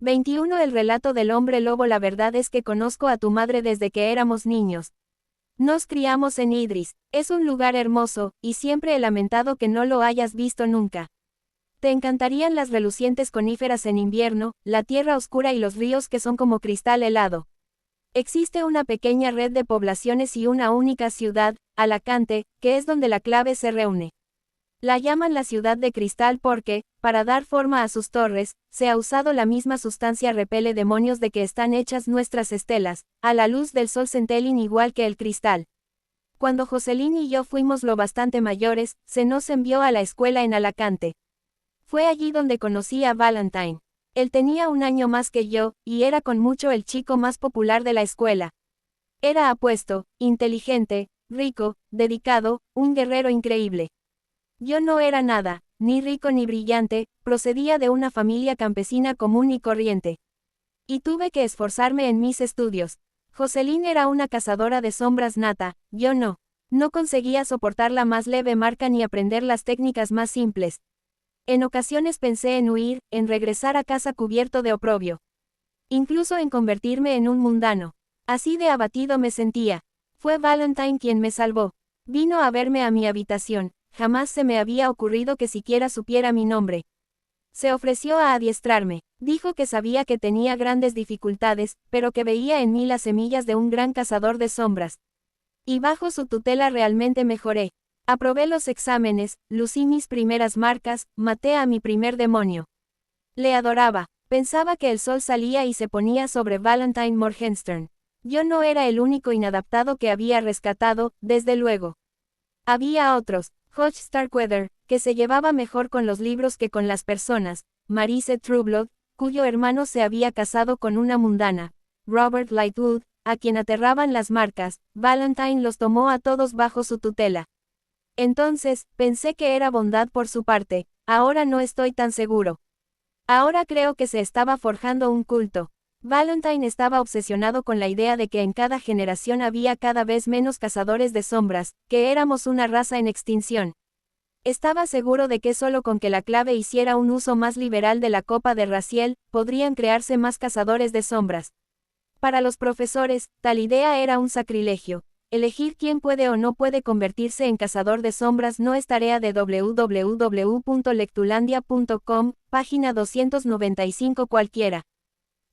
21 El relato del hombre lobo. La verdad es que conozco a tu madre desde que éramos niños. Nos criamos en Idris, es un lugar hermoso, y siempre he lamentado que no lo hayas visto nunca. Te encantarían las relucientes coníferas en invierno, la tierra oscura y los ríos que son como cristal helado. Existe una pequeña red de poblaciones y una única ciudad, Alacante, que es donde la clave se reúne. La llaman la ciudad de cristal porque, para dar forma a sus torres, se ha usado la misma sustancia repele demonios de que están hechas nuestras estelas, a la luz del sol centelin igual que el cristal. Cuando Jocelyn y yo fuimos lo bastante mayores, se nos envió a la escuela en Alacante. Fue allí donde conocí a Valentine. Él tenía un año más que yo, y era con mucho el chico más popular de la escuela. Era apuesto, inteligente, rico, dedicado, un guerrero increíble. Yo no era nada, ni rico ni brillante, procedía de una familia campesina común y corriente. Y tuve que esforzarme en mis estudios. Jocelyn era una cazadora de sombras nata, yo no. No conseguía soportar la más leve marca ni aprender las técnicas más simples. En ocasiones pensé en huir, en regresar a casa cubierto de oprobio. Incluso en convertirme en un mundano. Así de abatido me sentía. Fue Valentine quien me salvó. Vino a verme a mi habitación. Jamás se me había ocurrido que siquiera supiera mi nombre. Se ofreció a adiestrarme. Dijo que sabía que tenía grandes dificultades, pero que veía en mí las semillas de un gran cazador de sombras. Y bajo su tutela realmente mejoré. Aprobé los exámenes, lucí mis primeras marcas, maté a mi primer demonio. Le adoraba. Pensaba que el sol salía y se ponía sobre Valentine Morgenstern. Yo no era el único inadaptado que había rescatado, desde luego. Había otros. Hodge Starkweather, que se llevaba mejor con los libros que con las personas, Marise Trueblood, cuyo hermano se había casado con una mundana, Robert Lightwood, a quien aterraban las marcas, Valentine los tomó a todos bajo su tutela. Entonces, pensé que era bondad por su parte, ahora no estoy tan seguro. Ahora creo que se estaba forjando un culto. Valentine estaba obsesionado con la idea de que en cada generación había cada vez menos cazadores de sombras, que éramos una raza en extinción. Estaba seguro de que solo con que la clave hiciera un uso más liberal de la copa de Raziel, podrían crearse más cazadores de sombras. Para los profesores, tal idea era un sacrilegio. Elegir quién puede o no puede convertirse en cazador de sombras no es tarea de www.lectulandia.com, página 295 cualquiera.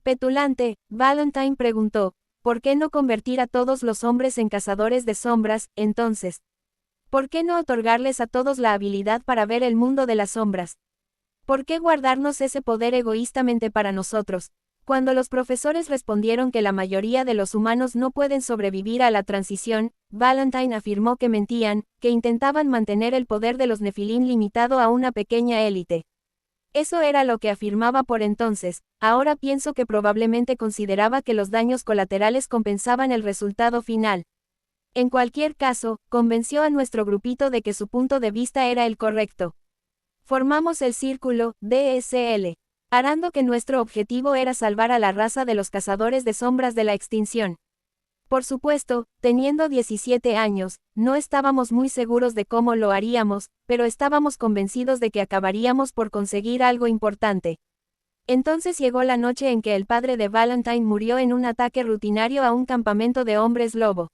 Petulante, Valentine preguntó, ¿por qué no convertir a todos los hombres en cazadores de sombras, entonces? ¿Por qué no otorgarles a todos la habilidad para ver el mundo de las sombras? ¿Por qué guardarnos ese poder egoístamente para nosotros? Cuando los profesores respondieron que la mayoría de los humanos no pueden sobrevivir a la transición, Valentine afirmó que mentían, que intentaban mantener el poder de los Nefilín limitado a una pequeña élite. Eso era lo que afirmaba por entonces, ahora pienso que probablemente consideraba que los daños colaterales compensaban el resultado final. En cualquier caso, convenció a nuestro grupito de que su punto de vista era el correcto. Formamos el círculo, DSL, harando que nuestro objetivo era salvar a la raza de los cazadores de sombras de la extinción. Por supuesto, teniendo 17 años, no estábamos muy seguros de cómo lo haríamos, pero estábamos convencidos de que acabaríamos por conseguir algo importante. Entonces llegó la noche en que el padre de Valentine murió en un ataque rutinario a un campamento de hombres lobo.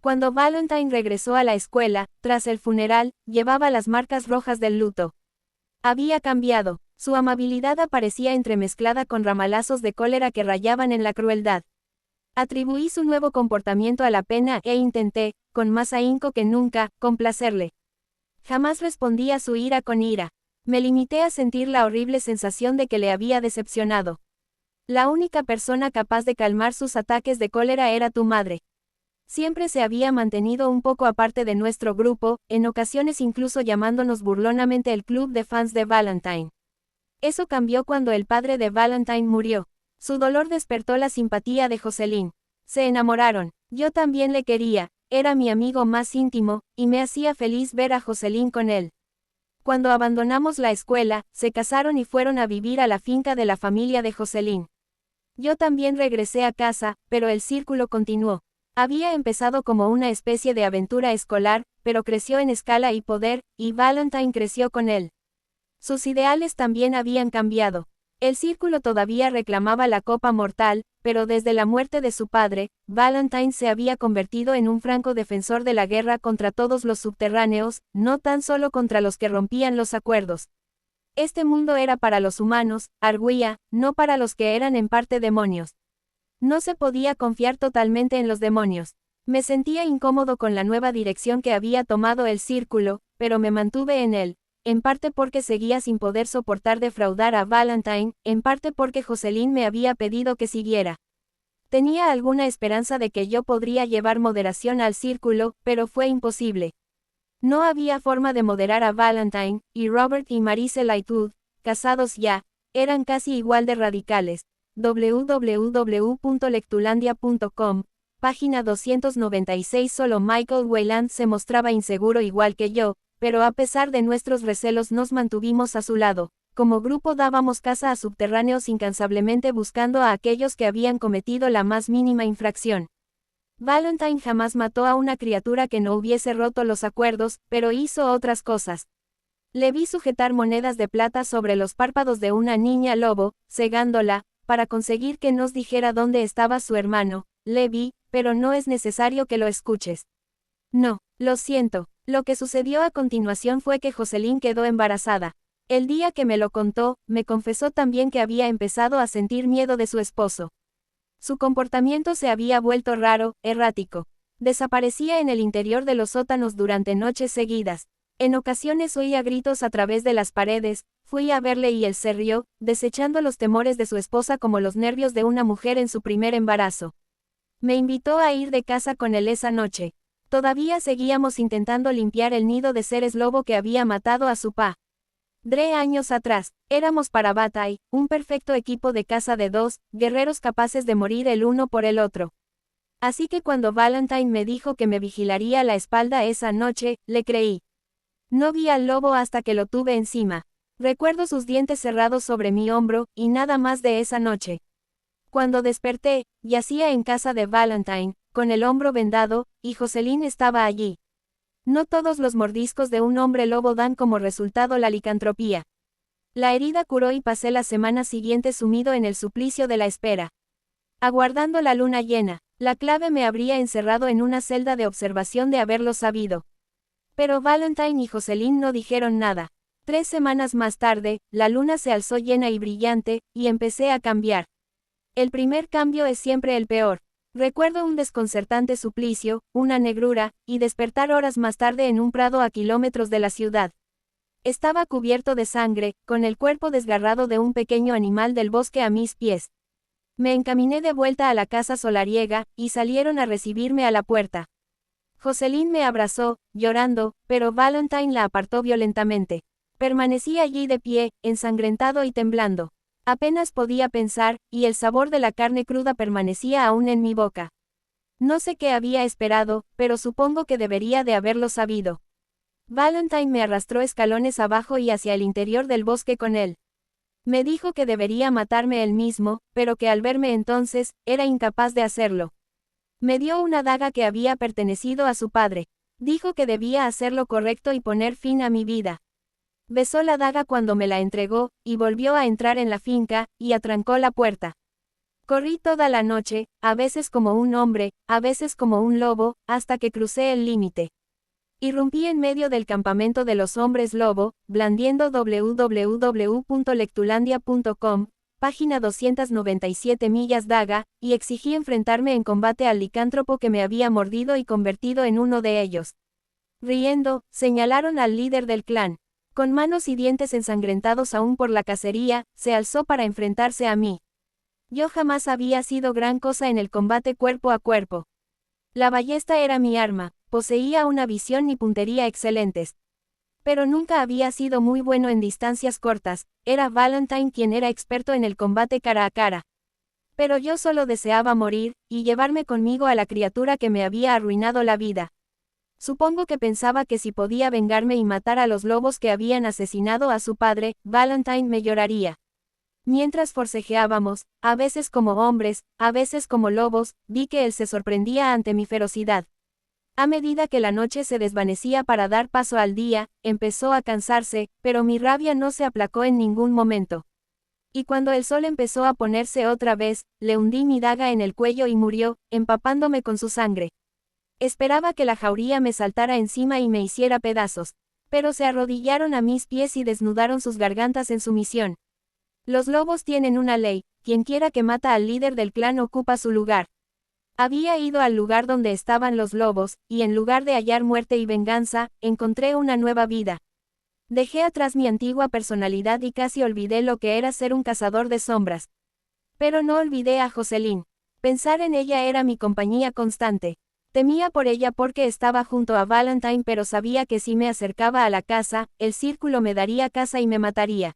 Cuando Valentine regresó a la escuela, tras el funeral, llevaba las marcas rojas del luto. Había cambiado, su amabilidad aparecía entremezclada con ramalazos de cólera que rayaban en la crueldad. Atribuí su nuevo comportamiento a la pena e intenté, con más ahínco que nunca, complacerle. Jamás respondí a su ira con ira. Me limité a sentir la horrible sensación de que le había decepcionado. La única persona capaz de calmar sus ataques de cólera era tu madre. Siempre se había mantenido un poco aparte de nuestro grupo, en ocasiones incluso llamándonos burlonamente el club de fans de Valentine. Eso cambió cuando el padre de Valentine murió. Su dolor despertó la simpatía de Jocelyn. Se enamoraron. Yo también le quería, era mi amigo más íntimo, y me hacía feliz ver a Jocelyn con él. Cuando abandonamos la escuela, se casaron y fueron a vivir a la finca de la familia de Jocelyn. Yo también regresé a casa, pero el círculo continuó. Había empezado como una especie de aventura escolar, pero creció en escala y poder, y Valentine creció con él. Sus ideales también habían cambiado. El círculo todavía reclamaba la copa mortal, pero desde la muerte de su padre, Valentine se había convertido en un franco defensor de la guerra contra todos los subterráneos, no tan solo contra los que rompían los acuerdos. Este mundo era para los humanos, arguía, no para los que eran en parte demonios. No se podía confiar totalmente en los demonios. Me sentía incómodo con la nueva dirección que había tomado el círculo, pero me mantuve en él. En parte porque seguía sin poder soportar defraudar a Valentine, en parte porque Jocelyn me había pedido que siguiera. Tenía alguna esperanza de que yo podría llevar moderación al círculo, pero fue imposible. No había forma de moderar a Valentine, y Robert y Marise Lightwood, casados ya, eran casi igual de radicales. www.lectulandia.com, página 296. Solo Michael Wayland se mostraba inseguro igual que yo, pero a pesar de nuestros recelos nos mantuvimos a su lado. Como grupo dábamos caza a subterráneos incansablemente buscando a aquellos que habían cometido la más mínima infracción. Valentine jamás mató a una criatura que no hubiese roto los acuerdos, pero hizo otras cosas. Le vi sujetar monedas de plata sobre los párpados de una niña lobo, cegándola, para conseguir que nos dijera dónde estaba su hermano. Le vi, pero no es necesario que lo escuches. No, lo siento. Lo que sucedió a continuación fue que Jocelyn quedó embarazada. El día que me lo contó, me confesó también que había empezado a sentir miedo de su esposo. Su comportamiento se había vuelto raro, errático. Desaparecía en el interior de los sótanos durante noches seguidas. En ocasiones oía gritos a través de las paredes. Fui a verle y él se rió, desechando los temores de su esposa como los nervios de una mujer en su primer embarazo. Me invitó a ir de casa con él esa noche. Todavía seguíamos intentando limpiar el nido de seres lobo que había matado a su padre años atrás. Éramos para Bataille, un perfecto equipo de caza de dos, guerreros capaces de morir el uno por el otro. Así que cuando Valentine me dijo que me vigilaría la espalda esa noche, le creí. No vi al lobo hasta que lo tuve encima. Recuerdo sus dientes cerrados sobre mi hombro, y nada más de esa noche. Cuando desperté, yacía en casa de Valentine, con el hombro vendado, y Jocelyn estaba allí. No todos los mordiscos de un hombre lobo dan como resultado la licantropía. La herida curó y pasé la semana siguiente sumido en el suplicio de la espera. Aguardando la luna llena, la clave me habría encerrado en una celda de observación de haberlo sabido. Pero Valentine y Jocelyn no dijeron nada. 3 semanas más tarde, la luna se alzó llena y brillante, y empecé a cambiar. El primer cambio es siempre el peor. Recuerdo un desconcertante suplicio, una negrura, y despertar horas más tarde en un prado a kilómetros de la ciudad. Estaba cubierto de sangre, con el cuerpo desgarrado de un pequeño animal del bosque a mis pies. Me encaminé de vuelta a la casa solariega, y salieron a recibirme a la puerta. Jocelyn me abrazó, llorando, pero Valentine la apartó violentamente. Permanecí allí de pie, ensangrentado y temblando. Apenas podía pensar, y el sabor de la carne cruda permanecía aún en mi boca. No sé qué había esperado, pero supongo que debería de haberlo sabido. Valentine me arrastró escalones abajo y hacia el interior del bosque con él. Me dijo que debería matarme él mismo, pero que al verme entonces, era incapaz de hacerlo. Me dio una daga que había pertenecido a su padre. Dijo que debía hacer lo correcto y poner fin a mi vida. Besó la daga cuando me la entregó, y volvió a entrar en la finca, y atrancó la puerta. Corrí toda la noche, a veces como un hombre, a veces como un lobo, hasta que crucé el límite. Irrumpí en medio del campamento de los hombres lobo, blandiendo www.lectulandia.com, página 297 millas daga, y exigí enfrentarme en combate al licántropo que me había mordido y convertido en uno de ellos. Riendo, señalaron al líder del clan. Con manos y dientes ensangrentados aún por la cacería, se alzó para enfrentarse a mí. Yo jamás había sido gran cosa en el combate cuerpo a cuerpo. La ballesta era mi arma, poseía una visión y puntería excelentes. Pero nunca había sido muy bueno en distancias cortas, era Valentine quien era experto en el combate cara a cara. Pero yo solo deseaba morir, y llevarme conmigo a la criatura que me había arruinado la vida. Supongo que pensaba que si podía vengarme y matar a los lobos que habían asesinado a su padre, Valentine me lloraría. Mientras forcejeábamos, a veces como hombres, a veces como lobos, vi que él se sorprendía ante mi ferocidad. A medida que la noche se desvanecía para dar paso al día, empezó a cansarse, pero mi rabia no se aplacó en ningún momento. Y cuando el sol empezó a ponerse otra vez, le hundí mi daga en el cuello y murió, empapándome con su sangre. Esperaba que la jauría me saltara encima y me hiciera pedazos. Pero se arrodillaron a mis pies y desnudaron sus gargantas en sumisión. Los lobos tienen una ley, quien quiera que mata al líder del clan ocupa su lugar. Había ido al lugar donde estaban los lobos, y en lugar de hallar muerte y venganza, encontré una nueva vida. Dejé atrás mi antigua personalidad y casi olvidé lo que era ser un cazador de sombras. Pero no olvidé a Jocelyn. Pensar en ella era mi compañía constante. Temía por ella porque estaba junto a Valentine, pero sabía que si me acercaba a la casa, el círculo me daría caza y me mataría.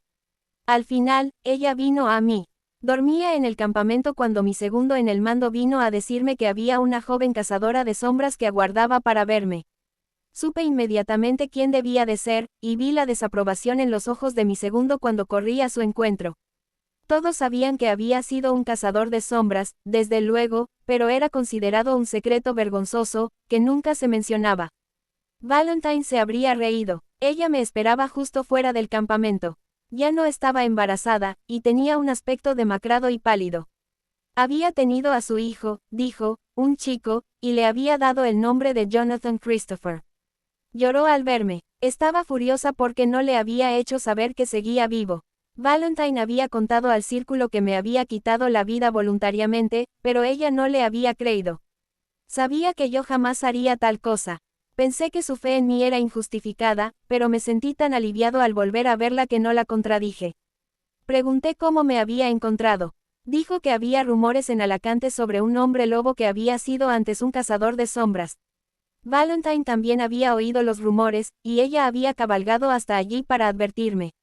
Al final, ella vino a mí. Dormía en el campamento cuando mi segundo en el mando vino a decirme que había una joven cazadora de sombras que aguardaba para verme. Supe inmediatamente quién debía de ser, y vi la desaprobación en los ojos de mi segundo cuando corrí a su encuentro. Todos sabían que había sido un cazador de sombras, desde luego, pero era considerado un secreto vergonzoso, que nunca se mencionaba. Valentine se habría reído. Ella me esperaba justo fuera del campamento. Ya no estaba embarazada, y tenía un aspecto demacrado y pálido. Había tenido a su hijo, dijo, un chico, y le había dado el nombre de Jonathan Christopher. Lloró al verme. Estaba furiosa porque no le había hecho saber que seguía vivo. Valentine había contado al círculo que me había quitado la vida voluntariamente, pero ella no le había creído. Sabía que yo jamás haría tal cosa. Pensé que su fe en mí era injustificada, pero me sentí tan aliviado al volver a verla que no la contradije. Pregunté cómo me había encontrado. Dijo que había rumores en Alacante sobre un hombre lobo que había sido antes un cazador de sombras. Valentine también había oído los rumores, y ella había cabalgado hasta allí para advertirme.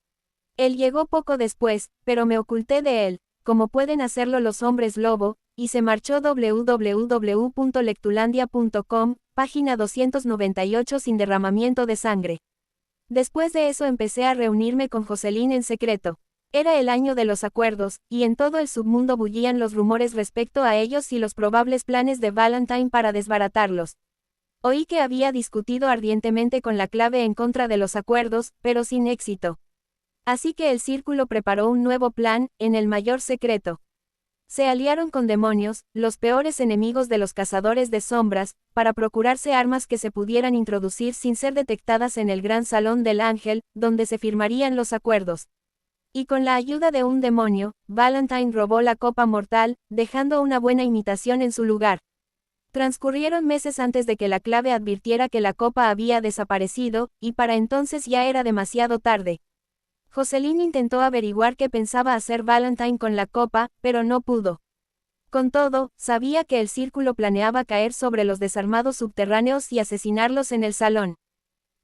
Él llegó poco después, pero me oculté de él, como pueden hacerlo los hombres lobo, y se marchó. www.lectulandia.com, página 298 sin derramamiento de sangre. Después de eso empecé a reunirme con Jocelyn en secreto. Era el año de los acuerdos, y en todo el submundo bullían los rumores respecto a ellos y los probables planes de Valentine para desbaratarlos. Oí que había discutido ardientemente con la clave en contra de los acuerdos, pero sin éxito. Así que el círculo preparó un nuevo plan, en el mayor secreto. Se aliaron con demonios, los peores enemigos de los cazadores de sombras, para procurarse armas que se pudieran introducir sin ser detectadas en el gran salón del ángel, donde se firmarían los acuerdos. Y con la ayuda de un demonio, Valentine robó la copa mortal, dejando una buena imitación en su lugar. Transcurrieron meses antes de que la clave advirtiera que la copa había desaparecido, y para entonces ya era demasiado tarde. Jocelyn intentó averiguar qué pensaba hacer Valentine con la copa, pero no pudo. Con todo, sabía que el círculo planeaba caer sobre los desarmados subterráneos y asesinarlos en el salón.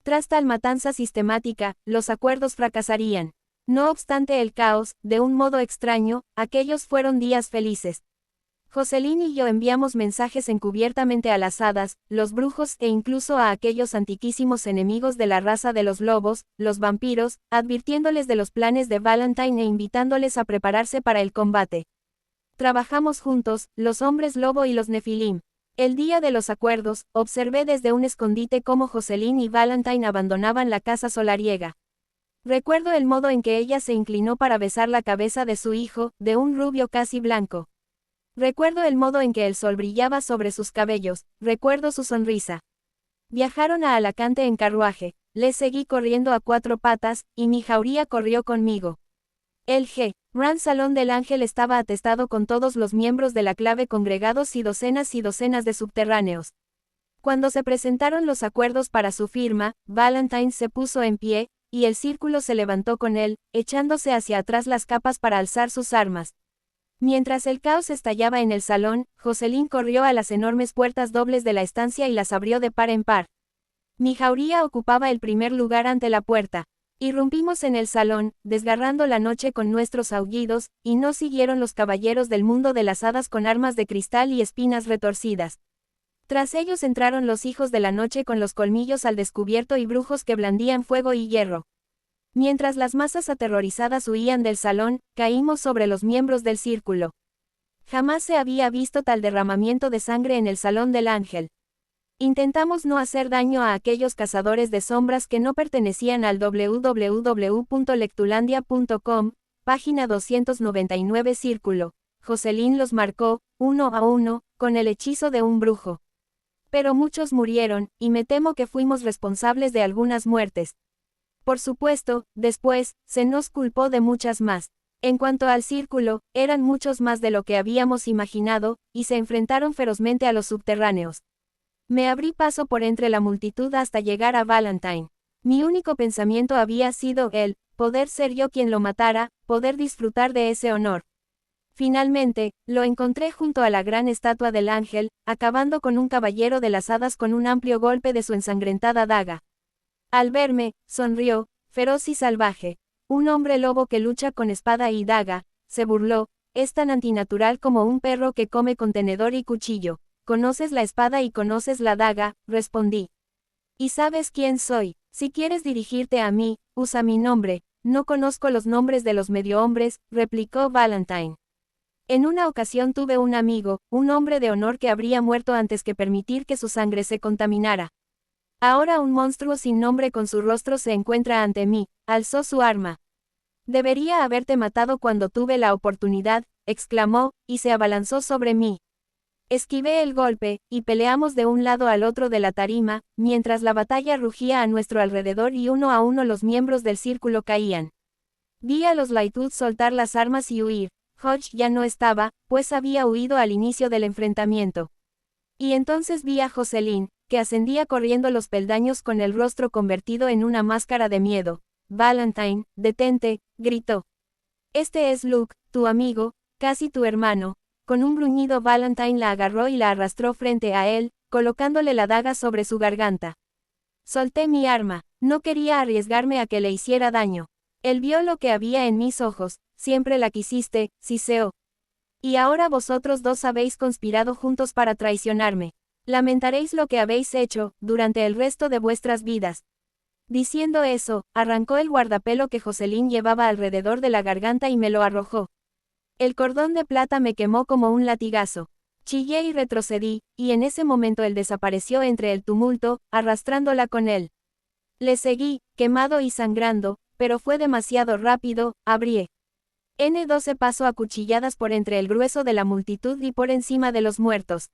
Tras tal matanza sistemática, los acuerdos fracasarían. No obstante el caos, de un modo extraño, aquellos fueron días felices. Jocelyn y yo enviamos mensajes encubiertamente a las hadas, los brujos e incluso a aquellos antiquísimos enemigos de la raza de los lobos, los vampiros, advirtiéndoles de los planes de Valentine e invitándoles a prepararse para el combate. Trabajamos juntos, los hombres lobo y los nefilim. El día de los acuerdos, observé desde un escondite cómo Jocelyn y Valentine abandonaban la casa solariega. Recuerdo el modo en que ella se inclinó para besar la cabeza de su hijo, de un rubio casi blanco. Recuerdo el modo en que el sol brillaba sobre sus cabellos, recuerdo su sonrisa. Viajaron a Alacante en carruaje, les seguí corriendo a 4 patas, y mi jauría corrió conmigo. El Gran Salón del Ángel estaba atestado con todos los miembros de la clave congregados y docenas de subterráneos. Cuando se presentaron los acuerdos para su firma, Valentine se puso en pie, y el círculo se levantó con él, echándose hacia atrás las capas para alzar sus armas. Mientras el caos estallaba en el salón, Jocelyn corrió a las enormes puertas dobles de la estancia y las abrió de par en par. Mi jauría ocupaba el primer lugar ante la puerta. Irrumpimos en el salón, desgarrando la noche con nuestros aullidos, y nos siguieron los caballeros del mundo de las hadas con armas de cristal y espinas retorcidas. Tras ellos entraron los hijos de la noche con los colmillos al descubierto y brujos que blandían fuego y hierro. Mientras las masas aterrorizadas huían del salón, caímos sobre los miembros del círculo. Jamás se había visto tal derramamiento de sangre en el Salón del Ángel. Intentamos no hacer daño a aquellos cazadores de sombras que no pertenecían al www.lectulandia.com, página 299 Círculo. Jocelyn los marcó, uno a uno, con el hechizo de un brujo. Pero muchos murieron, y me temo que fuimos responsables de algunas muertes. Por supuesto, después, se nos culpó de muchas más. En cuanto al círculo, eran muchos más de lo que habíamos imaginado, y se enfrentaron ferozmente a los subterráneos. Me abrí paso por entre la multitud hasta llegar a Valentine. Mi único pensamiento había sido el poder ser yo quien lo matara, poder disfrutar de ese honor. Finalmente, lo encontré junto a la gran estatua del ángel, acabando con un caballero de las hadas con un amplio golpe de su ensangrentada daga. Al verme, sonrió, feroz y salvaje. Un hombre lobo que lucha con espada y daga, se burló, es tan antinatural como un perro que come con tenedor y cuchillo. Conoces la espada y conoces la daga, respondí. Y sabes quién soy. Si quieres dirigirte a mí, usa mi nombre. No conozco los nombres de los mediohombres, replicó Valentine. En una ocasión tuve un amigo, un hombre de honor que habría muerto antes que permitir que su sangre se contaminara. Ahora un monstruo sin nombre con su rostro se encuentra ante mí, alzó su arma. Debería haberte matado cuando tuve la oportunidad, exclamó, y se abalanzó sobre mí. Esquivé el golpe, y peleamos de un lado al otro de la tarima, mientras la batalla rugía a nuestro alrededor y uno a uno los miembros del círculo caían. Vi a los Lightwood soltar las armas y huir. Hodge ya no estaba, pues había huido al inicio del enfrentamiento. Y entonces vi a Jocelyn, que ascendía corriendo los peldaños con el rostro convertido en una máscara de miedo. Valentine, detente, gritó. Este es Luke, tu amigo, casi tu hermano. Con un gruñido Valentine la agarró y la arrastró frente a él, colocándole la daga sobre su garganta. Solté mi arma, no quería arriesgarme a que le hiciera daño. Él vio lo que había en mis ojos, siempre la quisiste, siseó. Y ahora vosotros dos habéis conspirado juntos para traicionarme. Lamentaréis lo que habéis hecho, durante el resto de vuestras vidas. Diciendo eso, arrancó el guardapelo que Jocelyn llevaba alrededor de la garganta y me lo arrojó. El cordón de plata me quemó como un latigazo. Chillé y retrocedí, y en ese momento él desapareció entre el tumulto, arrastrándola con él. Le seguí, quemado y sangrando, pero fue demasiado rápido, abrí. N12 pasó a cuchilladas por entre el grueso de la multitud y por encima de los muertos.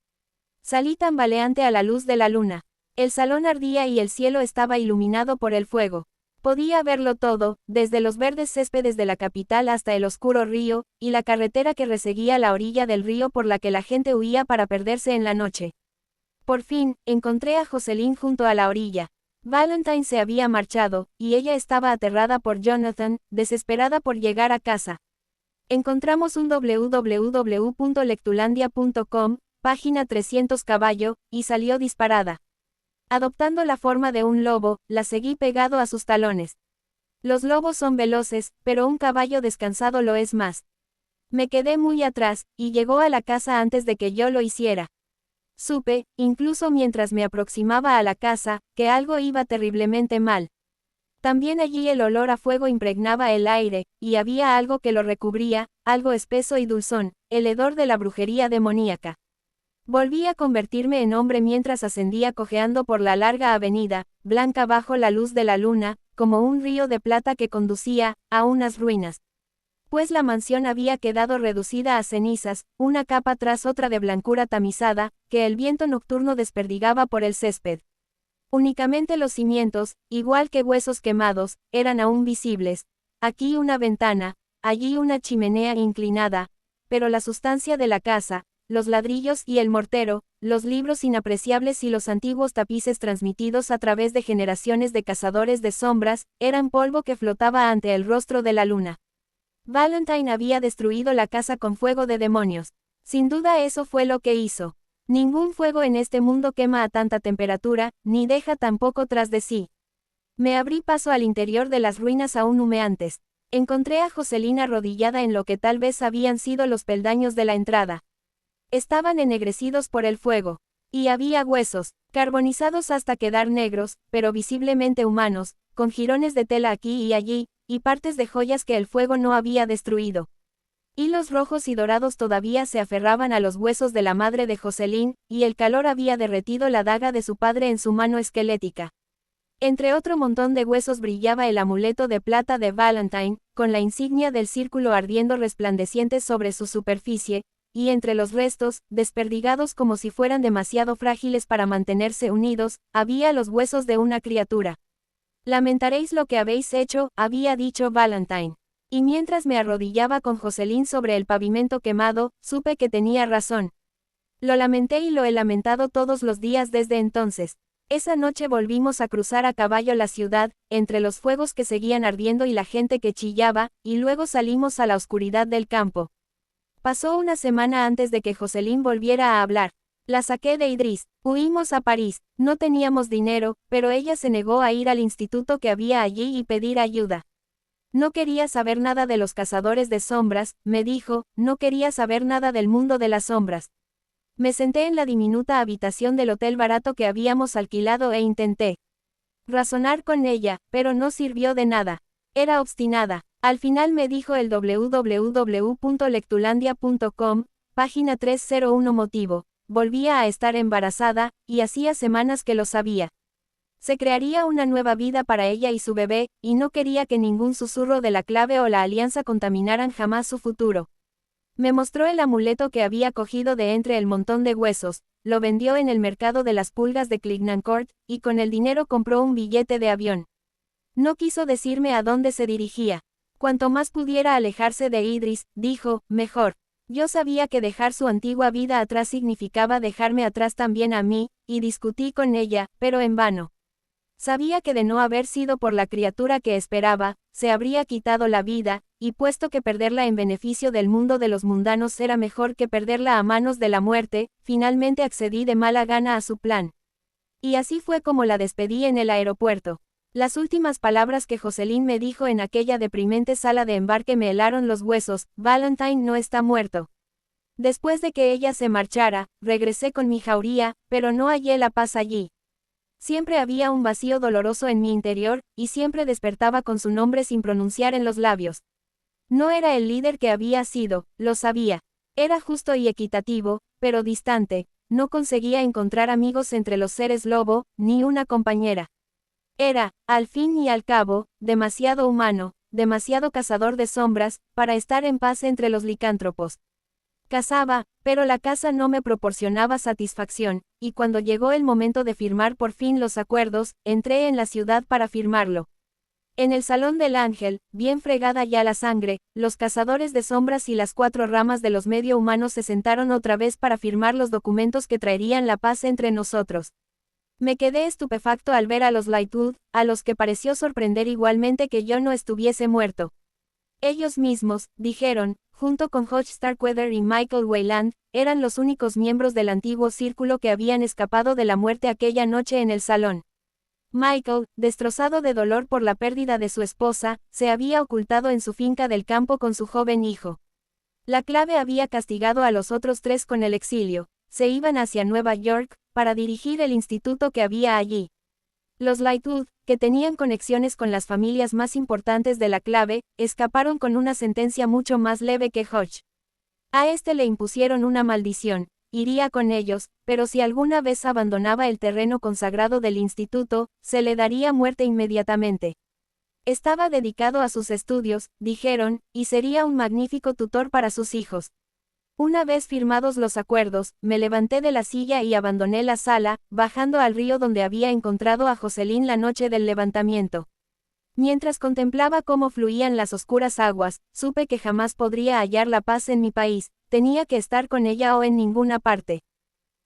Salí tambaleante a la luz de la luna. El salón ardía y el cielo estaba iluminado por el fuego. Podía verlo todo, desde los verdes céspedes de la capital hasta el oscuro río, y la carretera que reseguía la orilla del río por la que la gente huía para perderse en la noche. Por fin, encontré a Jocelyn junto a la orilla. Valentine se había marchado, y ella estaba aterrada por Jonathan, desesperada por llegar a casa. Encontramos un www.lectulandia.com, página 300 caballo, y salió disparada. Adoptando la forma de un lobo, la seguí pegado a sus talones. Los lobos son veloces, pero un caballo descansado lo es más. Me quedé muy atrás, y llegó a la casa antes de que yo lo hiciera. Supe, incluso mientras me aproximaba a la casa, que algo iba terriblemente mal. También allí el olor a fuego impregnaba el aire, y había algo que lo recubría, algo espeso y dulzón, el hedor de la brujería demoníaca. Volví a convertirme en hombre mientras ascendía cojeando por la larga avenida, blanca bajo la luz de la luna, como un río de plata que conducía a unas ruinas. Pues la mansión había quedado reducida a cenizas, una capa tras otra de blancura tamizada, que el viento nocturno desperdigaba por el césped. Únicamente los cimientos, igual que huesos quemados, eran aún visibles. Aquí una ventana, allí una chimenea inclinada, pero la sustancia de la casa, los ladrillos y el mortero, los libros inapreciables y los antiguos tapices transmitidos a través de generaciones de cazadores de sombras, eran polvo que flotaba ante el rostro de la luna. Valentine había destruido la casa con fuego de demonios. Sin duda eso fue lo que hizo. Ningún fuego en este mundo quema a tanta temperatura, ni deja tan poco tras de sí. Me abrí paso al interior de las ruinas aún humeantes. Encontré a Jocelyn arrodillada en lo que tal vez habían sido los peldaños de la entrada. Estaban ennegrecidos por el fuego. Y había huesos, carbonizados hasta quedar negros, pero visiblemente humanos, con jirones de tela aquí y allí, y partes de joyas que el fuego no había destruido. Hilos rojos y dorados todavía se aferraban a los huesos de la madre de Jocelyn, y el calor había derretido la daga de su padre en su mano esquelética. Entre otro montón de huesos brillaba el amuleto de plata de Valentine, con la insignia del círculo ardiendo resplandeciente sobre su superficie, y entre los restos, desperdigados como si fueran demasiado frágiles para mantenerse unidos, había los huesos de una criatura. Lamentaréis lo que habéis hecho, había dicho Valentine. Y mientras me arrodillaba con Jocelyn sobre el pavimento quemado, supe que tenía razón. Lo lamenté y lo he lamentado todos los días desde entonces. Esa noche volvimos a cruzar a caballo la ciudad, entre los fuegos que seguían ardiendo y la gente que chillaba, y luego salimos a la oscuridad del campo. Pasó una semana antes de que Jocelyn volviera a hablar. La saqué de Idris, huimos a París, no teníamos dinero, pero ella se negó a ir al instituto que había allí y pedir ayuda. No quería saber nada de los cazadores de sombras, me dijo, no quería saber nada del mundo de las sombras. Me senté en la diminuta habitación del hotel barato que habíamos alquilado e intenté razonar con ella, pero no sirvió de nada. Era obstinada. Al final me dijo el www.lectulandia.com, página 301 motivo. Volvía a estar embarazada, y hacía semanas que lo sabía. Se crearía una nueva vida para ella y su bebé, y no quería que ningún susurro de la clave o la alianza contaminaran jamás su futuro. Me mostró el amuleto que había cogido de entre el montón de huesos, lo vendió en el mercado de las pulgas de Clignancourt, y con el dinero compró un billete de avión. No quiso decirme a dónde se dirigía. Cuanto más pudiera alejarse de Idris, dijo, mejor. Yo sabía que dejar su antigua vida atrás significaba dejarme atrás también a mí, y discutí con ella, pero en vano. Sabía que de no haber sido por la criatura que esperaba, se habría quitado la vida, y puesto que perderla en beneficio del mundo de los mundanos era mejor que perderla a manos de la muerte, finalmente accedí de mala gana a su plan. Y así fue como la despedí en el aeropuerto. Las últimas palabras que Jocelyn me dijo en aquella deprimente sala de embarque me helaron los huesos, Valentine no está muerto. Después de que ella se marchara, regresé con mi jauría, pero no hallé la paz allí. Siempre había un vacío doloroso en mi interior, y siempre despertaba con su nombre sin pronunciar en los labios. No era el líder que había sido, lo sabía. Era justo y equitativo, pero distante, no conseguía encontrar amigos entre los seres lobo, ni una compañera. Era, al fin y al cabo, demasiado humano, demasiado cazador de sombras, para estar en paz entre los licántropos. Cazaba, pero la caza no me proporcionaba satisfacción, y cuando llegó el momento de firmar por fin los acuerdos, entré en la ciudad para firmarlo. En el Salón del Ángel, bien fregada ya la sangre, los cazadores de sombras y las 4 ramas de los medio humanos se sentaron otra vez para firmar los documentos que traerían la paz entre nosotros. Me quedé estupefacto al ver a los Lightwood, a los que pareció sorprender igualmente que yo no estuviese muerto. Ellos mismos, dijeron, junto con Hodge Starkweather y Michael Wayland, eran los únicos miembros del antiguo círculo que habían escapado de la muerte aquella noche en el salón. Michael, destrozado de dolor por la pérdida de su esposa, se había ocultado en su finca del campo con su joven hijo. La clave había castigado a los otros 3 con el exilio. Se iban hacia Nueva York, para dirigir el instituto que había allí. Los Lightwood, que tenían conexiones con las familias más importantes de la clave, escaparon con una sentencia mucho más leve que Hodge. A este le impusieron una maldición. Iría con ellos, pero si alguna vez abandonaba el terreno consagrado del instituto, se le daría muerte inmediatamente. Estaba dedicado a sus estudios, dijeron, y sería un magnífico tutor para sus hijos. Una vez firmados los acuerdos, me levanté de la silla y abandoné la sala, bajando al río donde había encontrado a Jocelyn la noche del levantamiento. Mientras contemplaba cómo fluían las oscuras aguas, supe que jamás podría hallar la paz en mi país, tenía que estar con ella o en ninguna parte.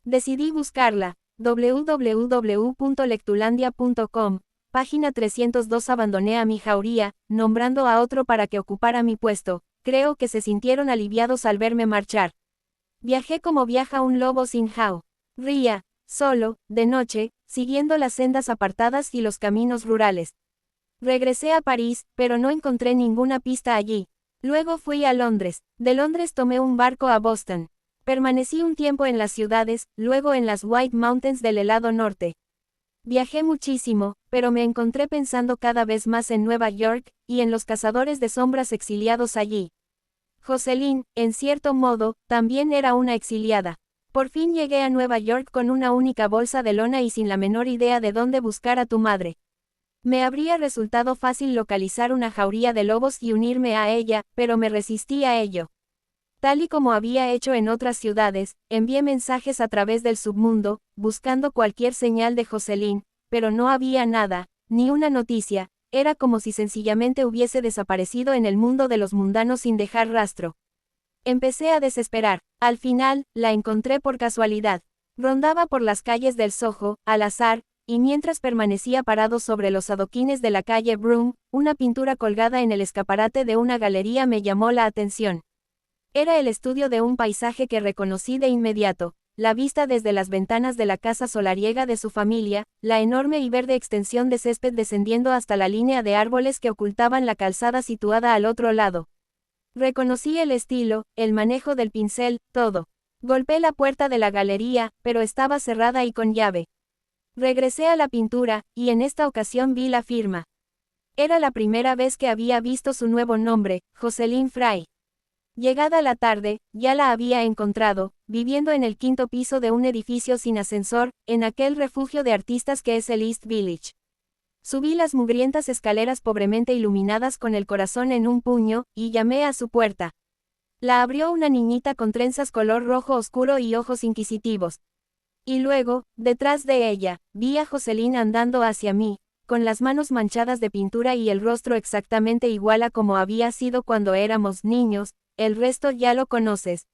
Decidí buscarla. www.lectulandia.com, página 302. Abandoné a mi jauría, nombrando a otro para que ocupara mi puesto. Creo que se sintieron aliviados al verme marchar. Viajé como viaja un lobo sin jauría, solo, de noche, siguiendo las sendas apartadas y los caminos rurales. Regresé a París, pero no encontré ninguna pista allí. Luego fui a Londres. De Londres tomé un barco a Boston. Permanecí un tiempo en las ciudades, luego en las White Mountains del helado norte. Viajé muchísimo, pero me encontré pensando cada vez más en Nueva York, y en los cazadores de sombras exiliados allí. Jocelyn, en cierto modo, también era una exiliada. Por fin llegué a Nueva York con una única bolsa de lona y sin la menor idea de dónde buscar a tu madre. Me habría resultado fácil localizar una jauría de lobos y unirme a ella, pero me resistí a ello. Tal y como había hecho en otras ciudades, envié mensajes a través del submundo, buscando cualquier señal de Jocelyn, pero no había nada, ni una noticia, era como si sencillamente hubiese desaparecido en el mundo de los mundanos sin dejar rastro. Empecé a desesperar. Al final, la encontré por casualidad. Rondaba por las calles del Soho, al azar, y mientras permanecía parado sobre los adoquines de la calle Broome, una pintura colgada en el escaparate de una galería me llamó la atención. Era el estudio de un paisaje que reconocí de inmediato, la vista desde las ventanas de la casa solariega de su familia, la enorme y verde extensión de césped descendiendo hasta la línea de árboles que ocultaban la calzada situada al otro lado. Reconocí el estilo, el manejo del pincel, todo. Golpeé la puerta de la galería, pero estaba cerrada y con llave. Regresé a la pintura, y en esta ocasión vi la firma. Era la primera vez que había visto su nuevo nombre, Jocelyn Fry. Llegada la tarde, ya la había encontrado, viviendo en el 5º piso de un edificio sin ascensor, en aquel refugio de artistas que es el East Village. Subí las mugrientas escaleras pobremente iluminadas con el corazón en un puño, y llamé a su puerta. La abrió una niñita con trenzas color rojo oscuro y ojos inquisitivos. Y luego, detrás de ella, vi a Jocelyn andando hacia mí, con las manos manchadas de pintura y el rostro exactamente igual a como había sido cuando éramos niños. El resto ya lo conoces.